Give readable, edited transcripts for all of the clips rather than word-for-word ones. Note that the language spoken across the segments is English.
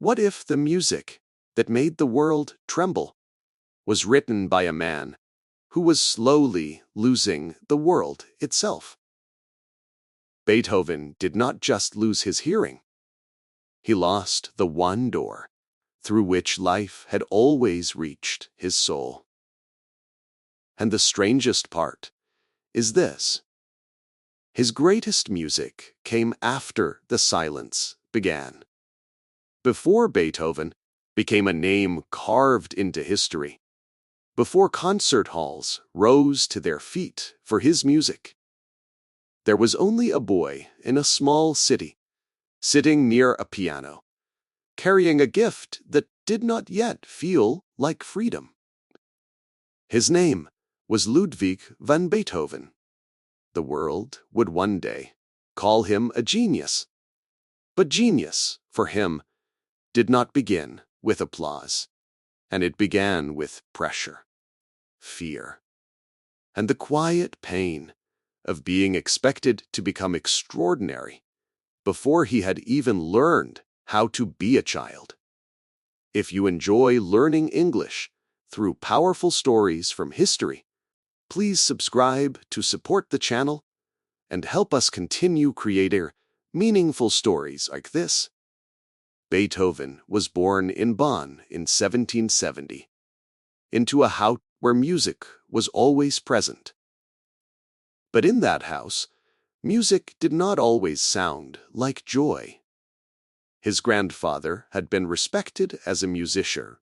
What if the music that made the world tremble was written by a man who was slowly losing the world itself? Beethoven did not just lose his hearing. He lost the one door through which life had always reached his soul. And the strangest part is this: his greatest music came after the silence began, before Beethoven became a name carved into history, before concert halls rose to their feet for his music. There was only a boy in a small city, sitting near a piano, carrying a gift that did not yet feel like freedom. His name was Ludwig van Beethoven. The world would one day call him a genius. But genius, for him, did not begin with applause, and it began with pressure, fear, and the quiet pain of being expected to become extraordinary before he had even learned how to be a child. If you enjoy learning English through powerful stories from history, please subscribe to support the channel and help us continue creating meaningful stories like this. Beethoven was born in Bonn in 1770, into a house where music was always present. But in that house, music did not always sound like joy. His grandfather had been respected as a musician.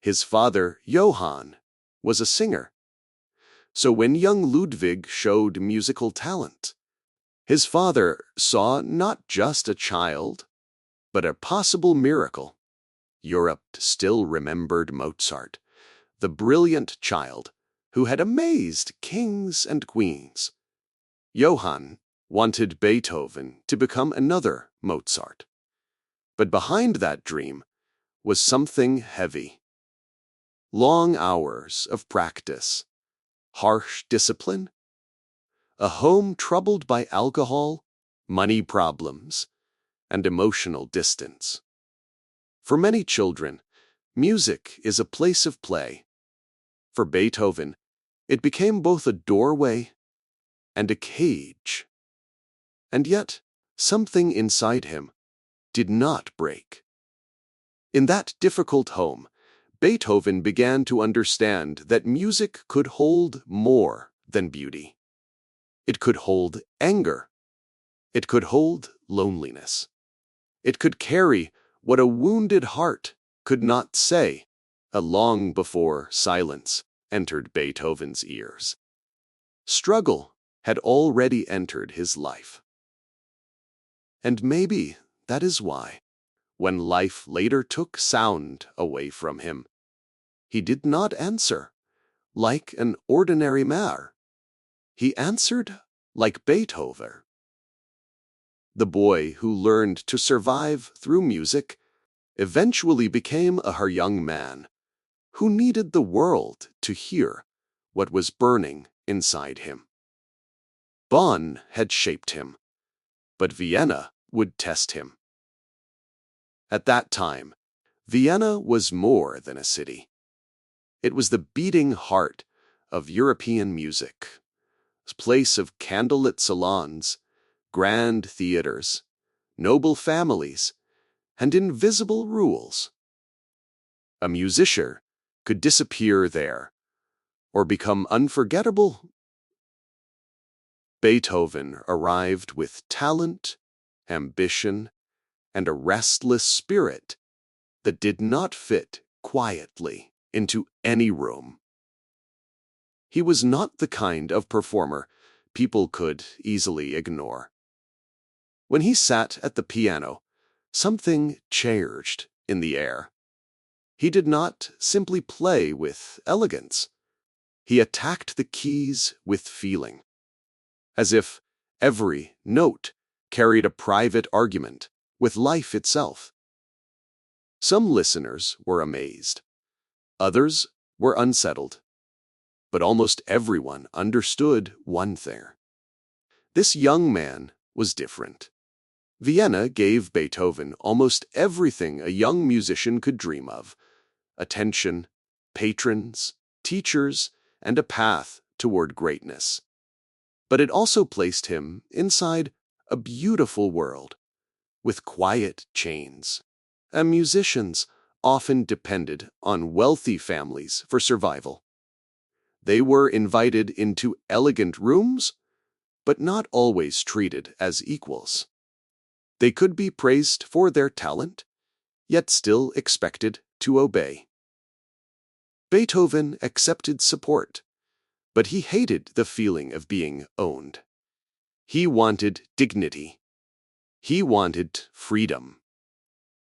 His father, Johann, was a singer. So when young Ludwig showed musical talent, his father saw not just a child, but a possible miracle. Europe still remembered Mozart, the brilliant child who had amazed kings and queens. Johann wanted Beethoven to become another Mozart. But behind that dream was something heavy. Long hours of practice, harsh discipline, a home troubled by alcohol, money problems, and emotional distance. For many children, music is a place of play. For Beethoven, it became both a doorway and a cage. And yet, something inside him did not break. In that difficult home, Beethoven began to understand that music could hold more than beauty. It could hold anger. It could hold loneliness. It could carry what a wounded heart could not say, long before silence entered Beethoven's ears. Struggle had already entered his life. And maybe that is why, when life later took sound away from him, he did not answer like an ordinary man. He answered like Beethoven. The boy who learned to survive through music eventually became a young man who needed the world to hear what was burning inside him. Bonn had shaped him, but Vienna would test him. At that time, Vienna was more than a city. It was the beating heart of European music, a place of candlelit salons, grand theaters, noble families, and invisible rules. A musician could disappear there or become unforgettable. Beethoven arrived with talent, ambition, and a restless spirit that did not fit quietly into any room. He was not the kind of performer people could easily ignore. When he sat at the piano, something changed in the air. He did not simply play with elegance. He attacked the keys with feeling, as if every note carried a private argument with life itself. Some listeners were amazed. Others were unsettled. But almost everyone understood one thing. This young man was different. Vienna gave Beethoven almost everything a young musician could dream of: attention, patrons, teachers, and a path toward greatness. But it also placed him inside a beautiful world with quiet chains, and musicians often depended on wealthy families for survival. They were invited into elegant rooms, but not always treated as equals. They could be praised for their talent, yet still expected to obey. Beethoven accepted support, but he hated the feeling of being owned. He wanted dignity. He wanted freedom.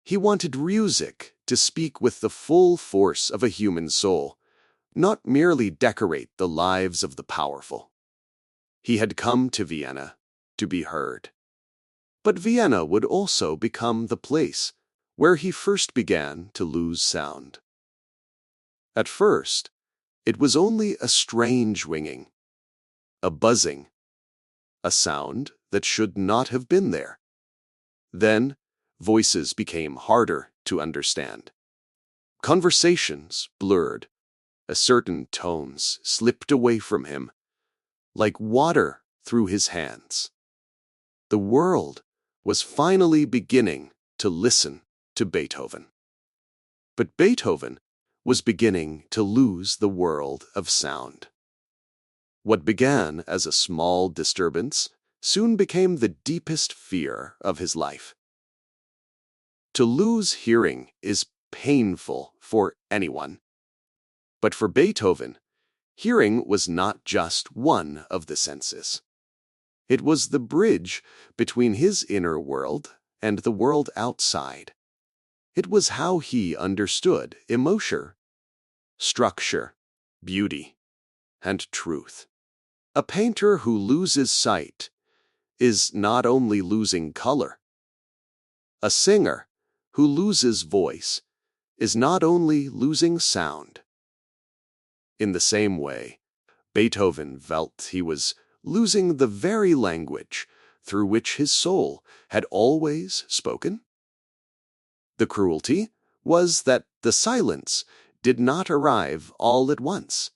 He wanted music to speak with the full force of a human soul, not merely decorate the lives of the powerful. He had come to Vienna to be heard. But Vienna would also become the place where he first began to lose sound. At first, it was only a strange winging, a buzzing, a sound that should not have been there. Then, voices became harder to understand. Conversations blurred. Certain tones slipped away from him, like water through his hands. The world was finally beginning to listen to Beethoven. But Beethoven was beginning to lose the world of sound. What began as a small disturbance soon became the deepest fear of his life. To lose hearing is painful for anyone. But for Beethoven, hearing was not just one of the senses. It was the bridge between his inner world and the world outside. It was how he understood emotion, structure, beauty, and truth. A painter who loses sight is not only losing color. A singer who loses voice is not only losing sound. In the same way, Beethoven felt he was losing the very language through which his soul had always spoken. The cruelty was that the silence did not arrive all at once.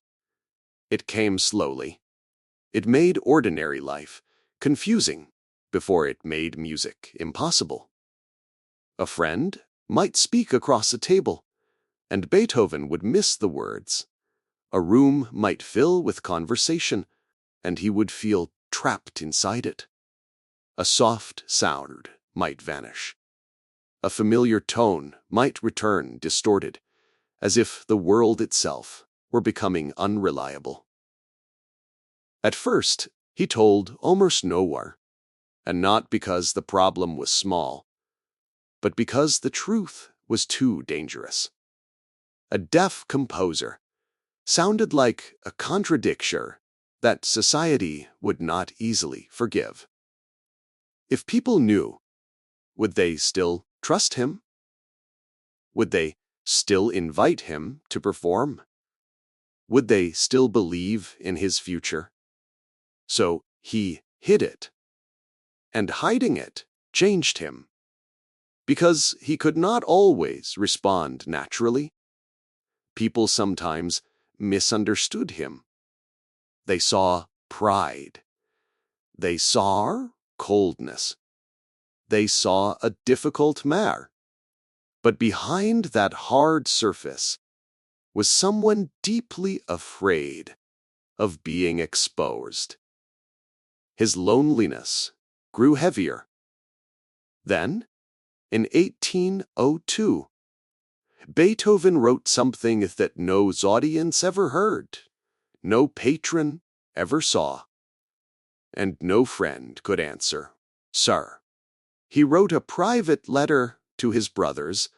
It came slowly. It made ordinary life confusing before it made music impossible. A friend might speak across a table, and Beethoven would miss the words. A room might fill with conversation, and he would feel trapped inside it. A soft sound might vanish. A familiar tone might return distorted, as if the world itself were becoming unreliable. At first, he told almost no one, and not because the problem was small, but because the truth was too dangerous. A deaf composer sounded like a contradiction that society would not easily forgive. If people knew, would they still trust him? Would they still invite him to perform? Would they still believe in his future? So he hid it. And hiding it changed him. Because he could not always respond naturally. People sometimes misunderstood him. They saw pride. They saw coldness. They saw a difficult man. But behind that hard surface was someone deeply afraid of being exposed. His loneliness grew heavier. Then, in 1802, Beethoven wrote something that no audience ever heard, no patron ever saw, and no friend could answer, "Sir." He wrote a private letter to his brothers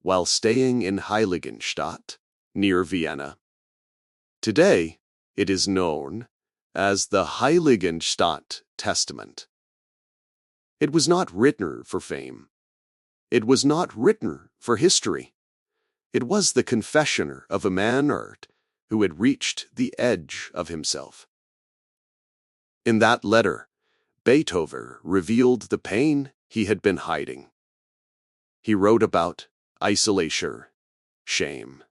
while staying in Heiligenstadt, near Vienna. Today, it is known as the Heiligenstadt Testament. It was not written for fame. It was not written for history. It was the confession of a man who had reached the edge of himself. In that letter, Beethoven revealed the pain he had been hiding. He wrote about isolation, shame,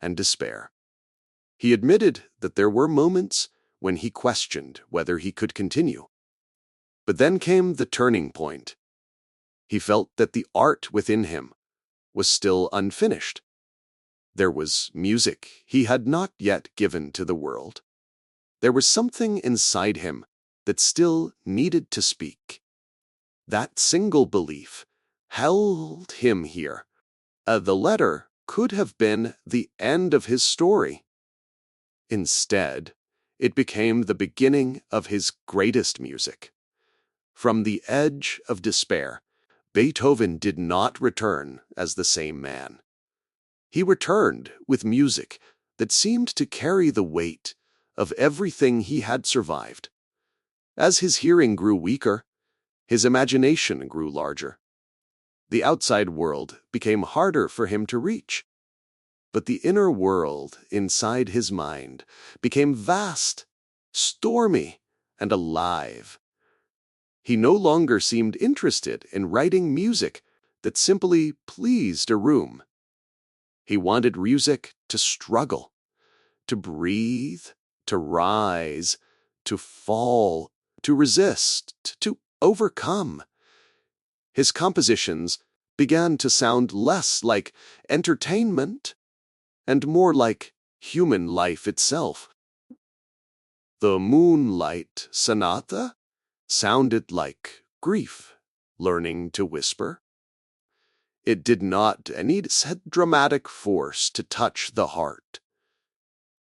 and despair. He admitted that there were moments when he questioned whether he could continue. But then came the turning point. He felt that the art within him was still unfinished. There was music he had not yet given to the world. There was something inside him that still needed to speak. That single belief held him here. The letter could have been the end of his story. Instead, it became the beginning of his greatest music. From the edge of despair, Beethoven did not return as the same man. He returned with music that seemed to carry the weight of everything he had survived. As his hearing grew weaker, his imagination grew larger. The outside world became harder for him to reach. But the inner world inside his mind became vast, stormy, and alive. He no longer seemed interested in writing music that simply pleased a room. He wanted music to struggle, to breathe, to rise, to fall, to resist, to overcome. His compositions began to sound less like entertainment and more like human life itself. The Moonlight Sonata sounded like grief learning to whisper. It did not need dramatic force to touch the heart.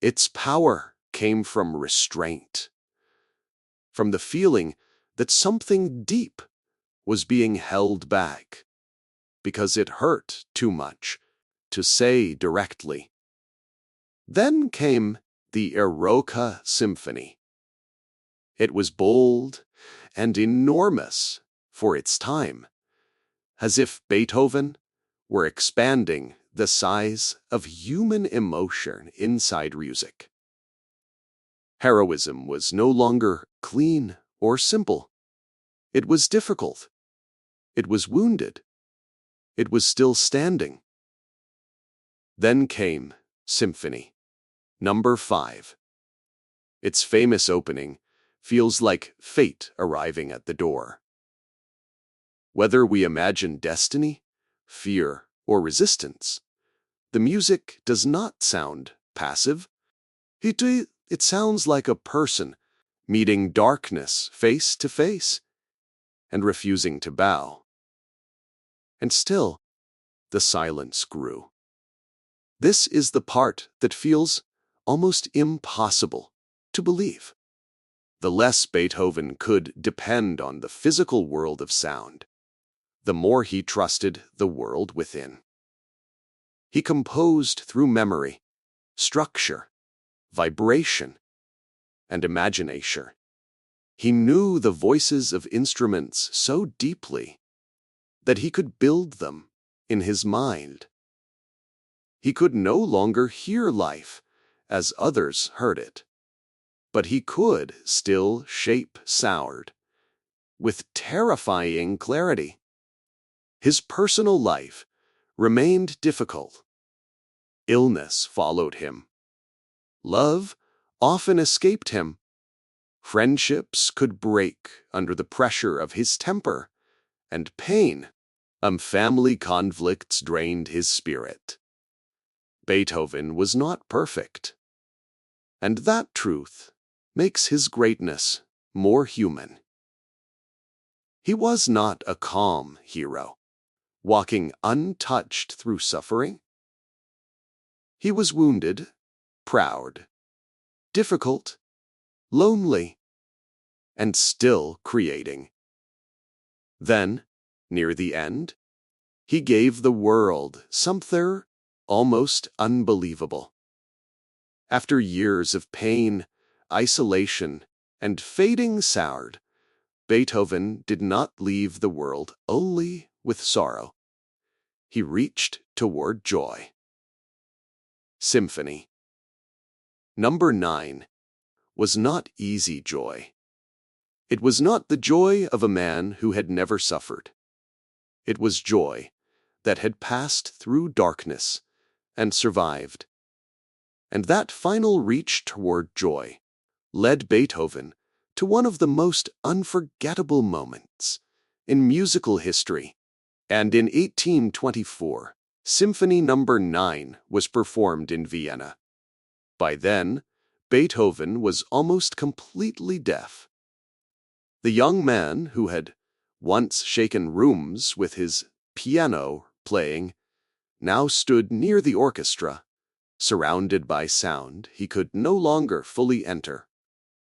Its power came from restraint, from the feeling that something deep was being held back, because it hurt too much to say directly. Then came the Eroica Symphony. It was bold and enormous for its time, as if Beethoven were expanding the size of human emotion inside music. Heroism was no longer clean or simple. It was difficult. It was wounded. It was still standing. Then came Symphony, number 5. Its famous opening feels like fate arriving at the door. Whether we imagine destiny, fear, or resistance, the music does not sound passive. It sounds like a person meeting darkness face to face and refusing to bow. And still, the silence grew. This is the part that feels almost impossible to believe. The less Beethoven could depend on the physical world of sound, the more he trusted the world within. He composed through memory, structure, vibration, and imagination. He knew the voices of instruments so deeply that he could build them in his mind. He could no longer hear life as others heard it, but he could still shape sound with terrifying clarity. His personal life remained difficult. Illness followed him. Love often escaped him. Friendships could break under the pressure of his temper and pain. Family conflicts drained his spirit. Beethoven was not perfect, and that truth makes his greatness more human. He was not a calm hero, walking untouched through suffering. He was wounded, proud, difficult, lonely, and still creating. Then, near the end, he gave the world something almost unbelievable. After years of pain, isolation, and fading sound, Beethoven did not leave the world only with sorrow. He reached toward joy. Symphony, number 9, was not easy joy. It was not the joy of a man who had never suffered. It was joy that had passed through darkness and survived. And that final reach toward joy led Beethoven to one of the most unforgettable moments in musical history. And in 1824, Symphony No. 9 was performed in Vienna. By then, Beethoven was almost completely deaf. The young man who had once shaken rooms with his piano playing now stood near the orchestra, surrounded by sound he could no longer fully enter.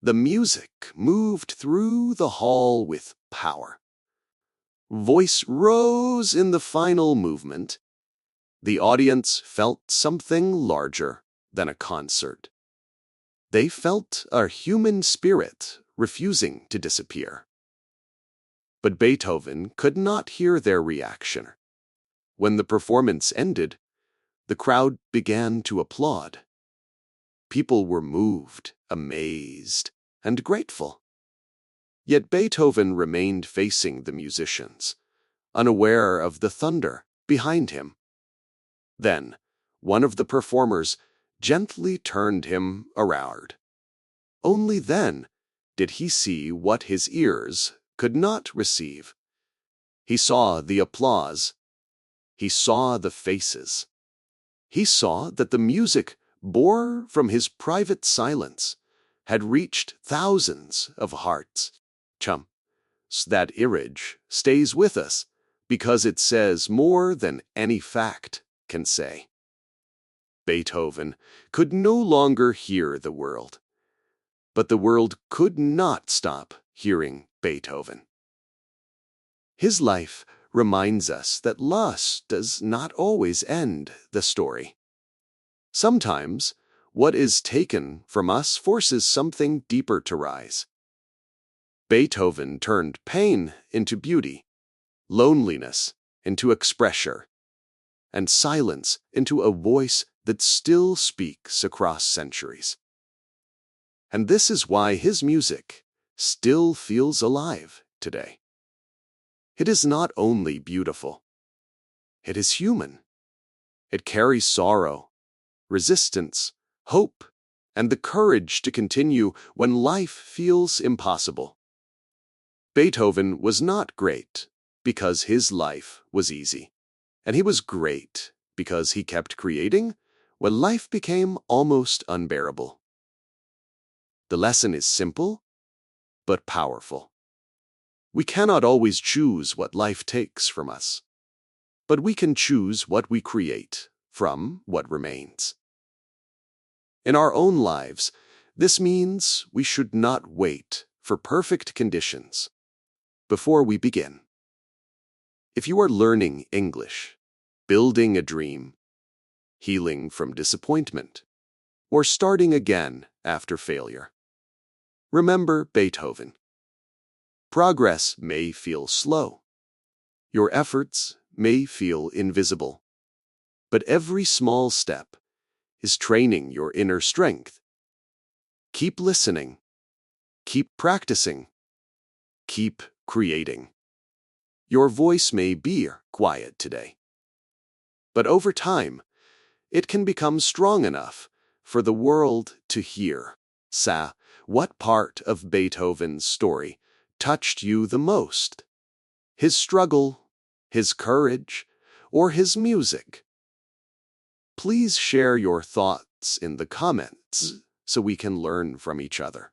The music moved through the hall with power. Voice rose in the final movement. The audience felt something larger than a concert. They felt a human spirit refusing to disappear. But Beethoven could not hear their reaction. When the performance ended, the crowd began to applaud. People were moved, amazed, and grateful. Yet Beethoven remained facing the musicians, unaware of the thunder behind him. Then, one of the performers gently turned him around. Only then did he see what his ears could not receive. He saw the applause. He saw the faces. He saw that the music born from his private silence had reached thousands of hearts. That image stays with us because it says more than any fact can say. Beethoven could no longer hear the world, but the world could not stop hearing Beethoven. His life reminds us that loss does not always end the story. Sometimes, what is taken from us forces something deeper to rise. Beethoven turned pain into beauty, loneliness into expression, and silence into a voice that still speaks across centuries. And this is why his music still feels alive today. It is not only beautiful, it is human. It carries sorrow, resistance, hope, and the courage to continue when life feels impossible. Beethoven was not great because his life was easy, and he was great because he kept creating when life became almost unbearable. The lesson is simple, but powerful. We cannot always choose what life takes from us, but we can choose what we create from what remains. In our own lives, this means we should not wait for perfect conditions before we begin. If you are learning English, building a dream, healing from disappointment, or starting again after failure, remember Beethoven. Progress may feel slow. Your efforts may feel invisible. But every small step is training your inner strength. Keep listening. Keep practicing. Keep creating. Your voice may be quiet today, but over time, it can become strong enough for the world to hear. What part of Beethoven's story touched you the most? His struggle, his courage, or his music? Please share your thoughts in the comments so we can learn from each other.